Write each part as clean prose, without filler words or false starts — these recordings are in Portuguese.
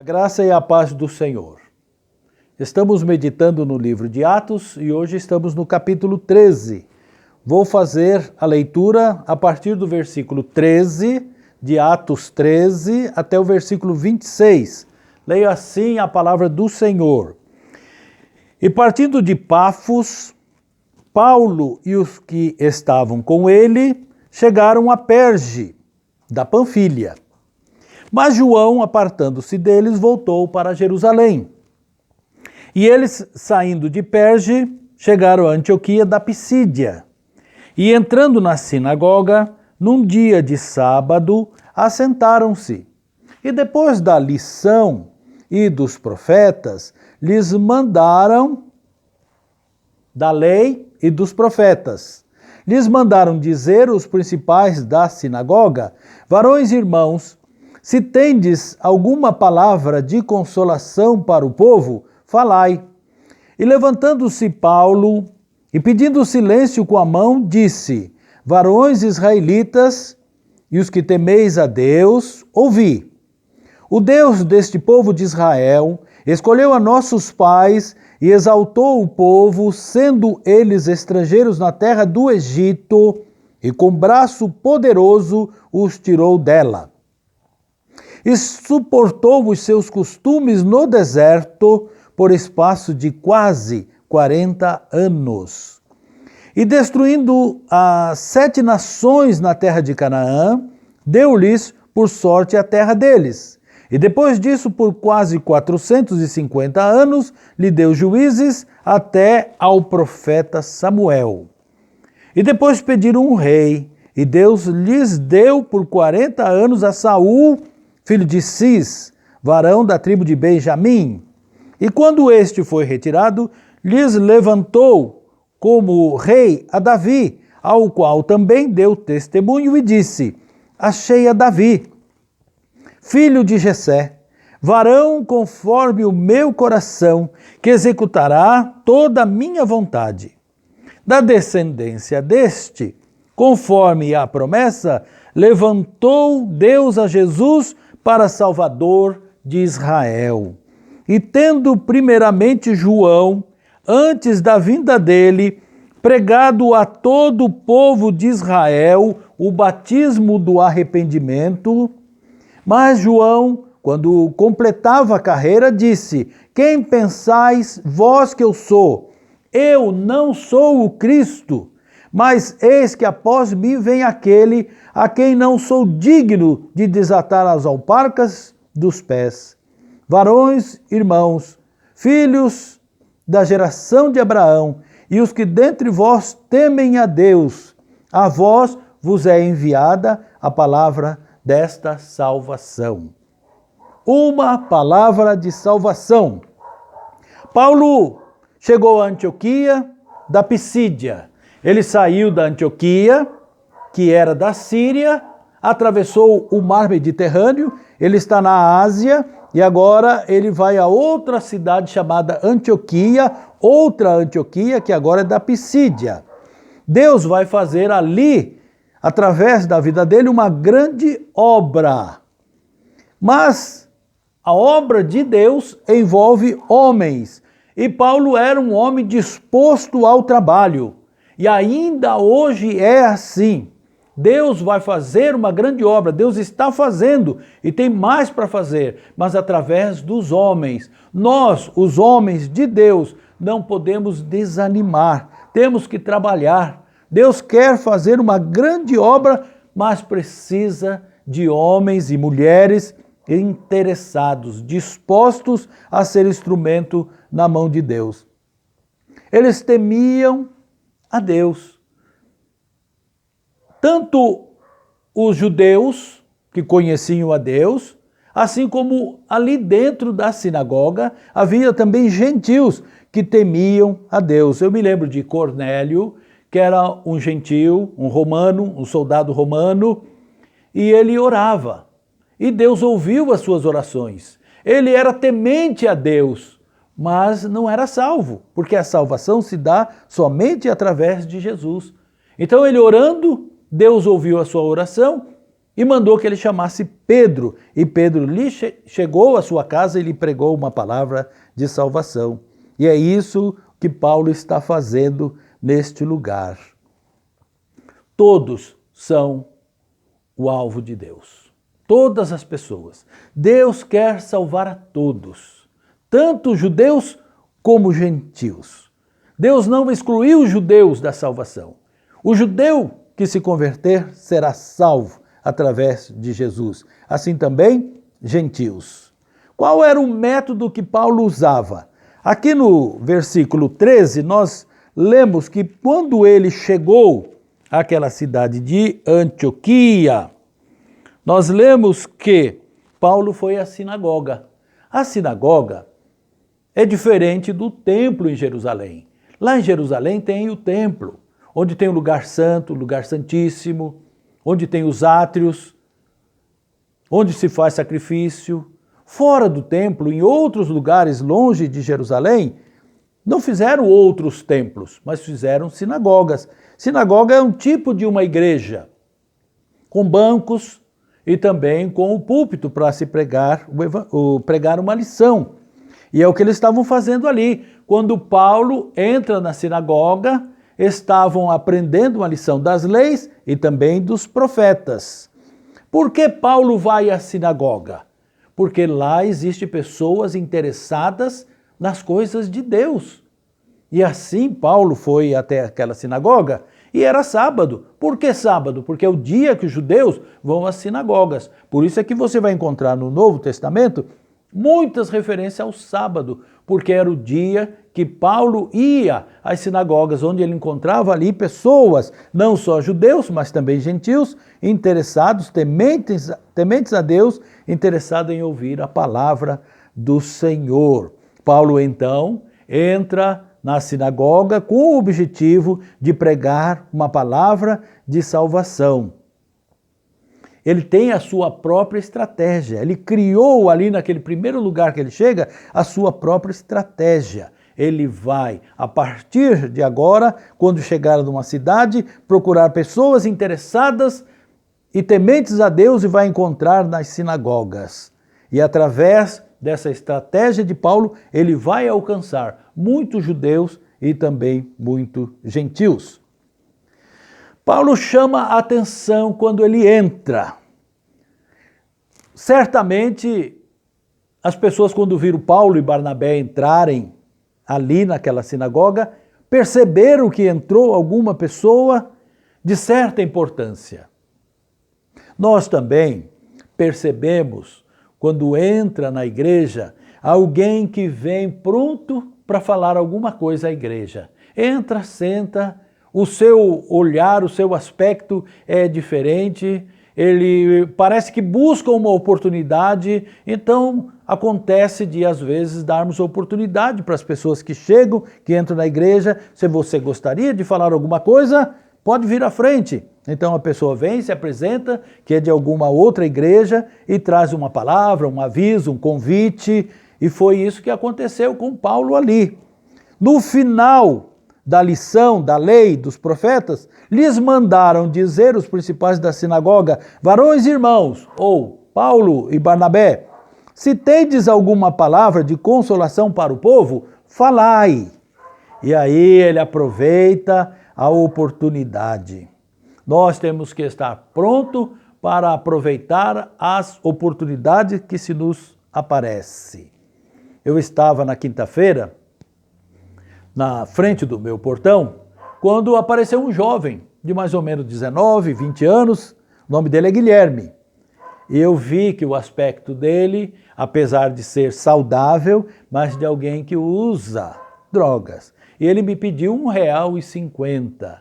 Graça e a paz do Senhor. Estamos meditando no livro de Atos e hoje estamos no capítulo 13. Vou fazer a leitura a partir do versículo 13, de Atos 13, até o versículo 26. Leio assim a palavra do Senhor. E partindo de Pafos, Paulo e os que estavam com ele chegaram a Perge, da Panfilha. Mas João, apartando-se deles, voltou para Jerusalém. E eles, saindo de Perge, chegaram a Antioquia da Pisídia. E entrando na sinagoga, num dia de sábado, assentaram-se. E depois da lição e dos profetas, lhes mandaram da lei e dos profetas. Lhes mandaram dizer os principais da sinagoga: varões irmãos, se tendes alguma palavra de consolação para o povo, falai. E levantando-se Paulo e pedindo silêncio com a mão, disse: varões israelitas e os que temeis a Deus, ouvi. O Deus deste povo de Israel escolheu a nossos pais e exaltou o povo, sendo eles estrangeiros na terra do Egito, e com braço poderoso os tirou dela. E suportou os seus costumes no deserto por espaço de quase 40 anos. E destruindo as 7 nações na terra de Canaã, deu-lhes por sorte a terra deles. E depois disso, por quase 450 anos, lhe deu juízes até ao profeta Samuel. E depois pediram um rei, e Deus lhes deu por 40 anos a Saul, filho de Cis, varão da tribo de Benjamim. E quando este foi retirado, lhes levantou como rei a Davi, ao qual também deu testemunho e disse: achei a Davi, filho de Jessé, varão conforme o meu coração, que executará toda a minha vontade. Da descendência deste, conforme a promessa, levantou Deus a Jesus para Salvador de Israel. E tendo primeiramente João, antes da vinda dele, pregado a todo o povo de Israel o batismo do arrependimento, mas João, quando completava a carreira, disse: quem pensais vós que eu sou? Eu não sou o Cristo, mas eis que após mim vem aquele a quem não sou digno de desatar as alparcas dos pés. Varões, irmãos, filhos da geração de Abraão, e os que dentre vós temem a Deus, a vós vos é enviada a palavra desta salvação. Uma palavra de salvação. Paulo chegou a Antioquia da Pisídia. Ele saiu da Antioquia, que era da Síria, atravessou o mar Mediterrâneo, ele está na Ásia e agora ele vai a outra cidade chamada Antioquia, outra Antioquia que agora é da Pisídia. Deus vai fazer ali, através da vida dele, uma grande obra. Mas a obra de Deus envolve homens. E Paulo era um homem disposto ao trabalho. E ainda hoje é assim. Deus vai fazer uma grande obra, Deus está fazendo e tem mais para fazer, mas através dos homens. Nós, os homens de Deus, não podemos desanimar, temos que trabalhar. Deus quer fazer uma grande obra, mas precisa de homens e mulheres interessados, dispostos a ser instrumento na mão de Deus. Eles temiam a Deus. Tanto os judeus, que conheciam a Deus, assim como ali dentro da sinagoga havia também gentios que temiam a Deus. Eu me lembro de Cornélio, que era um gentil, um romano, um soldado romano, e ele orava. E Deus ouviu as suas orações. Ele era temente a Deus, mas não era salvo, porque a salvação se dá somente através de Jesus. Então ele orando, Deus ouviu a sua oração e mandou que ele chamasse Pedro. E Pedro chegou à sua casa e lhe pregou uma palavra de salvação. E é isso que Paulo está fazendo neste lugar. Todos são o alvo de Deus. Todas as pessoas. Deus quer salvar a todos, tanto judeus como gentios. Deus não excluiu os judeus da salvação. O judeu que se converter será salvo através de Jesus. Assim também, gentios. Qual era o método que Paulo usava? Aqui no versículo 13, nós lemos que quando ele chegou àquela cidade de Antioquia, nós lemos que Paulo foi à sinagoga. A sinagoga é diferente do templo em Jerusalém. Lá em Jerusalém tem o templo, onde tem o lugar santo, o lugar santíssimo, onde tem os átrios, onde se faz sacrifício. Fora do templo, em outros lugares longe de Jerusalém, não fizeram outros templos, mas fizeram sinagogas. Sinagoga é um tipo de uma igreja, com bancos e também com o púlpito para se pregar uma lição. E é o que eles estavam fazendo ali. Quando Paulo entra na sinagoga, estavam aprendendo uma lição das leis e também dos profetas. Por que Paulo vai à sinagoga? Porque lá existem pessoas interessadas nas coisas de Deus. E assim Paulo foi até aquela sinagoga e era sábado. Por que sábado? Porque é o dia que os judeus vão às sinagogas. Por isso é que você vai encontrar no Novo Testamento muitas referências ao sábado, porque era o dia que Paulo ia às sinagogas, onde ele encontrava ali pessoas, não só judeus, mas também gentios, interessados, tementes a Deus, interessados em ouvir a palavra do Senhor. Paulo, então, entra na sinagoga com o objetivo de pregar uma palavra de salvação. Ele tem a sua própria estratégia. Ele criou ali naquele primeiro lugar que ele chega a sua própria estratégia. Ele vai, a partir de agora, quando chegar numa cidade, procurar pessoas interessadas e tementes a Deus e vai encontrar nas sinagogas. E através dessa estratégia de Paulo, ele vai alcançar muitos judeus e também muitos gentios. Paulo chama a atenção quando ele entra. Certamente, as pessoas quando viram Paulo e Barnabé entrarem ali naquela sinagoga, perceberam que entrou alguma pessoa de certa importância. Nós também percebemos, quando entra na igreja, alguém que vem pronto para falar alguma coisa à igreja. Entra, senta, o seu olhar, o seu aspecto é diferente, ele parece que busca uma oportunidade, então acontece de às vezes darmos oportunidade para as pessoas que chegam, que entram na igreja. Se você gostaria de falar alguma coisa, pode vir à frente. Então a pessoa vem, se apresenta, que é de alguma outra igreja e traz uma palavra, um aviso, um convite, e foi isso que aconteceu com Paulo ali. No final da lição, da lei, dos profetas, lhes mandaram dizer os principais da sinagoga: varões e irmãos, ou Paulo e Barnabé, se tendes alguma palavra de consolação para o povo, falai. E aí ele aproveita a oportunidade. Nós temos que estar pronto para aproveitar as oportunidades que se nos aparecem. Eu estava na quinta-feira, na frente do meu portão, quando apareceu um jovem de mais ou menos 19, 20 anos, o nome dele é Guilherme. E eu vi que o aspecto dele, apesar de ser saudável, mas de alguém que usa drogas. E ele me pediu R$1,50.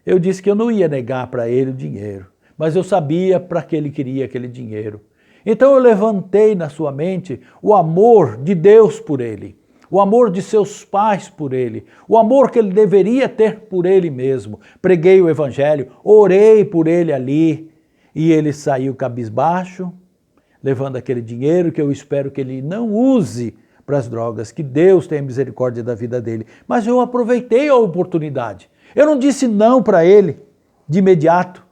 Eu disse que eu não ia negar para ele o dinheiro, mas eu sabia para que ele queria aquele dinheiro. Então eu levantei na sua mente o amor de Deus por ele, o amor de seus pais por ele, o amor que ele deveria ter por ele mesmo. Preguei o evangelho, orei por ele ali, e ele saiu cabisbaixo, levando aquele dinheiro que eu espero que ele não use para as drogas, que Deus tenha misericórdia da vida dele. Mas eu aproveitei a oportunidade. Eu não disse não para ele de imediato,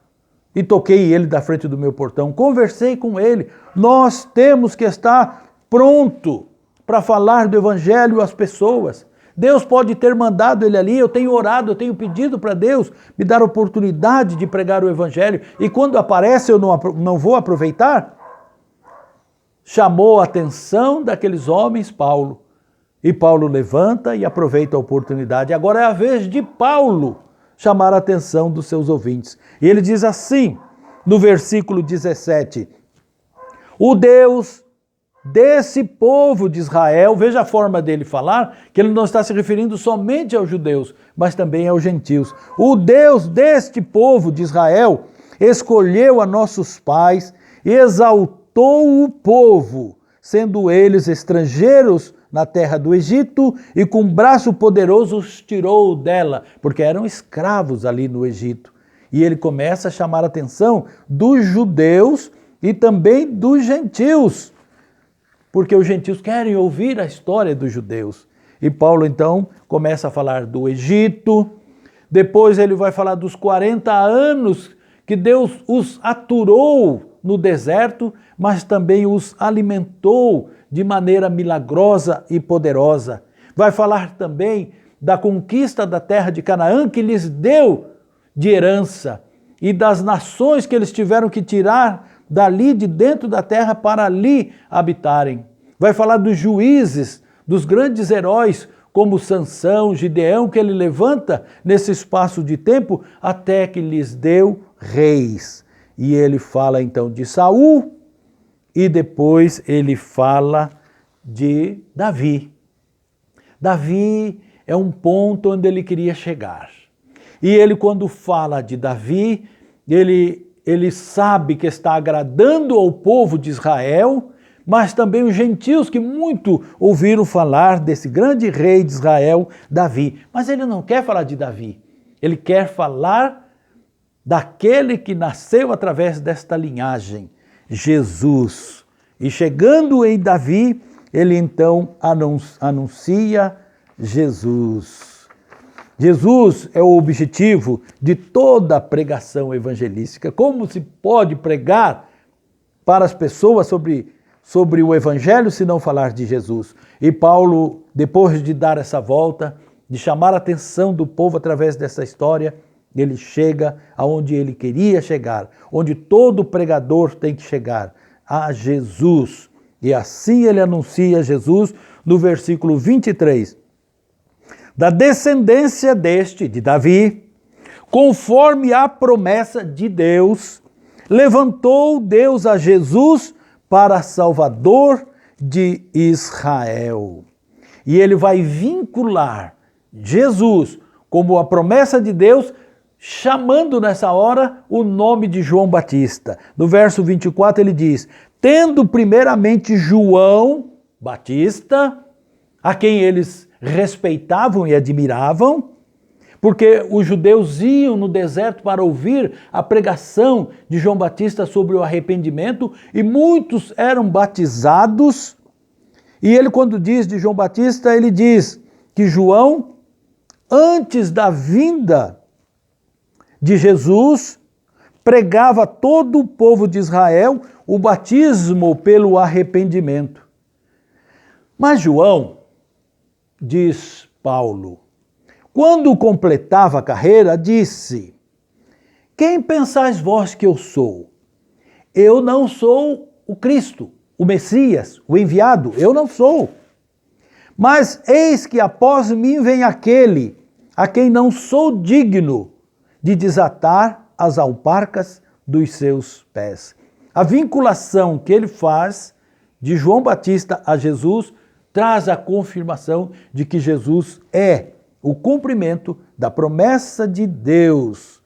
e toquei ele da frente do meu portão, conversei com ele. Nós temos que estar pronto para falar do evangelho às pessoas. Deus pode ter mandado ele ali, eu tenho orado, eu tenho pedido para Deus me dar oportunidade de pregar o evangelho, e quando aparece eu não vou aproveitar? Chamou a atenção daqueles homens Paulo, e Paulo levanta e aproveita a oportunidade. Agora é a vez de Paulo chamar a atenção dos seus ouvintes. E ele diz assim, no versículo 17, o Deus desse povo de Israel, veja a forma dele falar, que ele não está se referindo somente aos judeus, mas também aos gentios. O Deus deste povo de Israel escolheu a nossos pais e exaltou o povo, sendo eles estrangeiros na terra do Egito, e com braço poderoso os tirou dela, porque eram escravos ali no Egito. E ele começa a chamar a atenção dos judeus e também dos gentios, porque os gentios querem ouvir a história dos judeus. E Paulo então começa a falar do Egito, depois ele vai falar dos 40 anos que Deus os aturou no deserto, mas também os alimentou de maneira milagrosa e poderosa. Vai falar também da conquista da terra de Canaã, que lhes deu de herança, e das nações que eles tiveram que tirar dali de dentro da terra para ali habitarem. Vai falar dos juízes, dos grandes heróis, como Sansão, Gideão, que ele levanta nesse espaço de tempo, até que lhes deu reis. E ele fala então de Saul, e depois ele fala de Davi. Davi é um ponto onde ele queria chegar. E ele, quando fala de Davi, ele sabe que está agradando ao povo de Israel, mas também os gentios que muito ouviram falar desse grande rei de Israel, Davi. Mas ele não quer falar de Davi, ele quer falar daquele que nasceu através desta linhagem, Jesus. E chegando em Davi, ele então anuncia Jesus. Jesus é o objetivo de toda a pregação evangelística. Como se pode pregar para as pessoas sobre o evangelho se não falar de Jesus? E Paulo, depois de dar essa volta, de chamar a atenção do povo através dessa história, ele chega aonde ele queria chegar, onde todo pregador tem que chegar, a Jesus. E assim ele anuncia Jesus no versículo 23. Da descendência deste, de Davi, conforme a promessa de Deus, levantou Deus a Jesus para Salvador de Israel. E ele vai vincular Jesus como a promessa de Deus, chamando nessa hora o nome de João Batista. No verso 24 ele diz, tendo primeiramente João Batista, a quem eles respeitavam e admiravam, porque os judeus iam no deserto para ouvir a pregação de João Batista sobre o arrependimento, e muitos eram batizados. E ele, quando diz de João Batista, ele diz que João, antes da vinda de Jesus, pregava a todo o povo de Israel o batismo pelo arrependimento. Mas João, diz Paulo, quando completava a carreira, disse, quem pensais vós que eu sou? Eu não sou o Cristo, o Messias, o enviado, eu não sou. Mas eis que após mim vem aquele a quem não sou digno de desatar as alparcas dos seus pés. A vinculação que ele faz de João Batista a Jesus traz a confirmação de que Jesus é o cumprimento da promessa de Deus.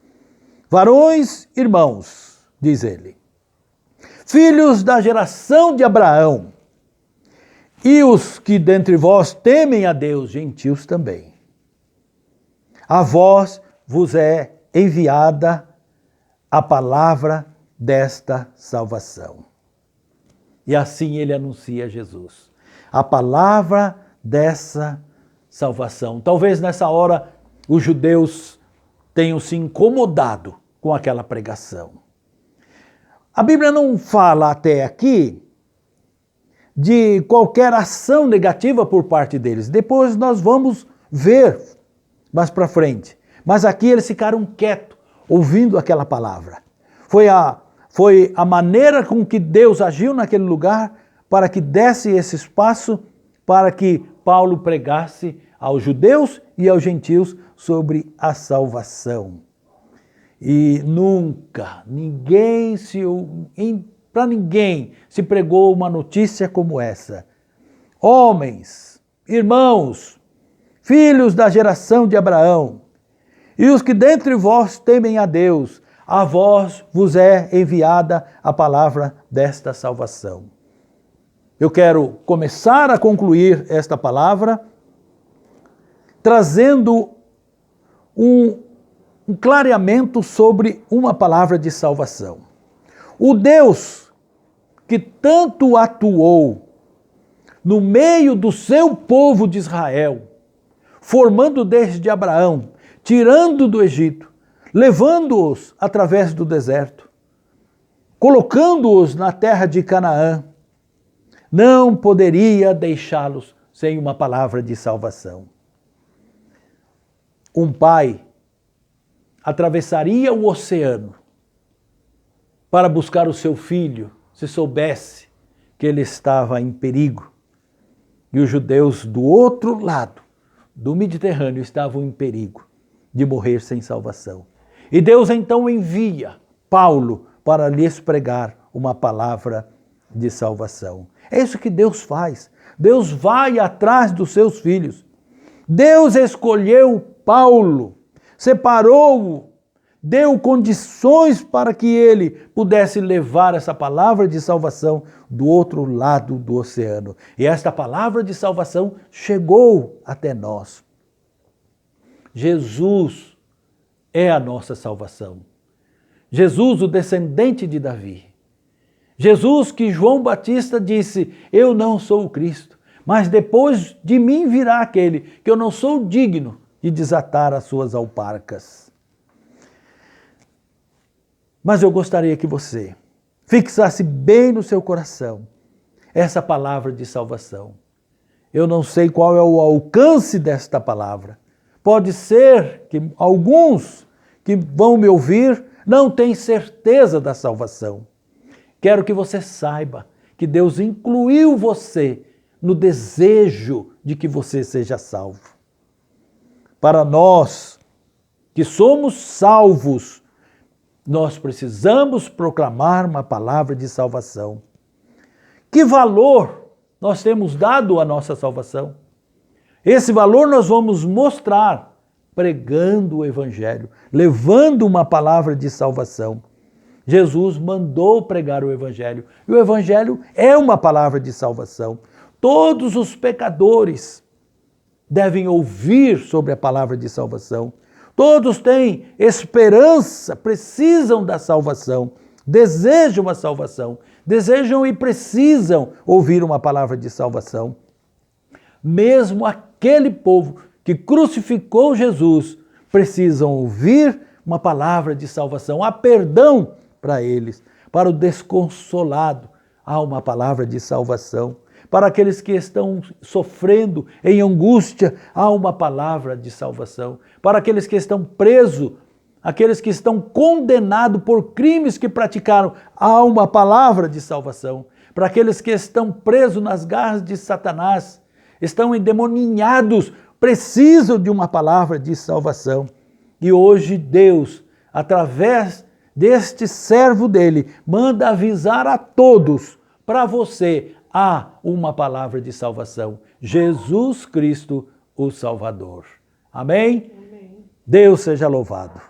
Varões, irmãos, diz ele, filhos da geração de Abraão, e os que dentre vós temem a Deus, gentios também. A vós vos é enviada a palavra desta salvação. E assim ele anuncia Jesus. A palavra dessa salvação. Talvez nessa hora os judeus tenham se incomodado com aquela pregação. A Bíblia não fala até aqui de qualquer ação negativa por parte deles. Depois nós vamos ver mais para frente. Mas aqui eles ficaram quietos, ouvindo aquela palavra. Foi a maneira com que Deus agiu naquele lugar para que desse esse espaço para que Paulo pregasse aos judeus e aos gentios sobre a salvação. E nunca, para ninguém se pregou uma notícia como essa. Homens, irmãos, filhos da geração de Abraão, e os que dentre vós temem a Deus, a vós vos é enviada a palavra desta salvação. Eu quero começar a concluir esta palavra trazendo um clareamento sobre uma palavra de salvação. O Deus que tanto atuou no meio do seu povo de Israel, formando desde Abraão, tirando do Egito, levando-os através do deserto, colocando-os na terra de Canaã, não poderia deixá-los sem uma palavra de salvação. Um pai atravessaria o oceano para buscar o seu filho, se soubesse que ele estava em perigo. E os judeus do outro lado do Mediterrâneo estavam em perigo de morrer sem salvação. E Deus então envia Paulo para lhes pregar uma palavra de salvação. É isso que Deus faz. Deus vai atrás dos seus filhos. Deus escolheu Paulo, separou-o, deu condições para que ele pudesse levar essa palavra de salvação do outro lado do oceano. E esta palavra de salvação chegou até nós. Jesus é a nossa salvação. Jesus, o descendente de Davi. Jesus que João Batista disse, eu não sou o Cristo, mas depois de mim virá aquele que eu não sou digno de desatar as suas alparcas. Mas eu gostaria que você fixasse bem no seu coração essa palavra de salvação. Eu não sei qual é o alcance desta palavra. Pode ser que alguns que vão me ouvir não têm certeza da salvação. Quero que você saiba que Deus incluiu você no desejo de que você seja salvo. Para nós que somos salvos, nós precisamos proclamar uma palavra de salvação. Que valor nós temos dado à nossa salvação? Esse valor nós vamos mostrar pregando o Evangelho, levando uma palavra de salvação. Jesus mandou pregar o Evangelho, e o Evangelho é uma palavra de salvação. Todos os pecadores devem ouvir sobre a palavra de salvação. Todos têm esperança, precisam da salvação, desejam a salvação, desejam e precisam ouvir uma palavra de salvação. Mesmo aquele povo que crucificou Jesus precisam ouvir uma palavra de salvação. Há perdão para eles. Para o desconsolado, há uma palavra de salvação. Para aqueles que estão sofrendo em angústia, há uma palavra de salvação. Para aqueles que estão presos, aqueles que estão condenados por crimes que praticaram, há uma palavra de salvação. Para aqueles que estão presos nas garras de Satanás, estão endemoninhados, precisam de uma palavra de salvação. E hoje Deus, através deste servo dele, manda avisar a todos, para você, há uma palavra de salvação. Jesus Cristo, o Salvador. Amém? Amém. Deus seja louvado.